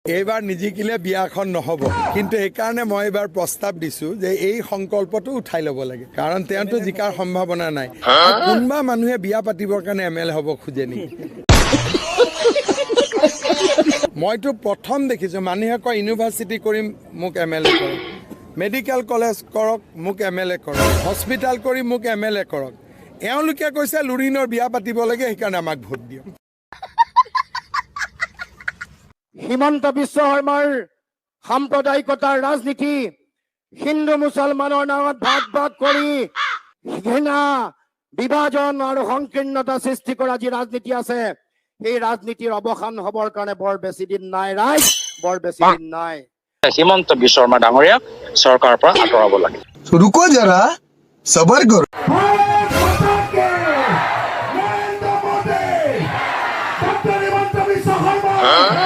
এইবাৰ নিজিকিলে বিয়াখন নহ'ব, কিন্তু সেইকাৰণে মই এইবাৰ প্ৰস্তাৱ দিছোঁ যে এই সংকল্পটো উঠাই ল'ব লাগে, কাৰণ তেওঁতো জিকাৰ সম্ভাৱনা নাই। কোনোবা মানুহে বিয়া পাতিবৰ কাৰণে MLA হ'ব খোজে নেকি? মইতো প্ৰথম দেখিছোঁ মানুহে কয় ইউনিভাৰ্চিটি কৰিম, মোক MLA কৰক, মেডিকেল কলেজ কৰক, মোক MLA কৰক, হস্পিটেল কৰি মোক MLA কৰক। এওঁলোকে কৈছে লুৰিণৰ বিয়া পাতিব লাগে, সেইকাৰণে আমাক ভোট দিয়ক। হিমন্ত বিশ্ব শৰ্মাৰ সাম্প্ৰদায়িকতাৰ ৰাজনীতি, হিন্দু মুছলমানৰ নামত ভাগ ভাগ কৰি ঘৃণা, বিভাজন আৰু সংকীৰ্ণতা সৃষ্টি কৰা যি ৰাজনীতি আছে, সেই ৰাজনীতিৰ অৱসান হবৰ কাৰণে বৰ বেছি দিন নাই ৰাইজ, বৰ বেছি দিন নাই। হিমন্ত বিশ্ব শৰ্মা ডাঙৰীয়াক চৰকাৰৰ পৰা আঁতৰাব লাগে। रुको जरा सबर करो। Huh?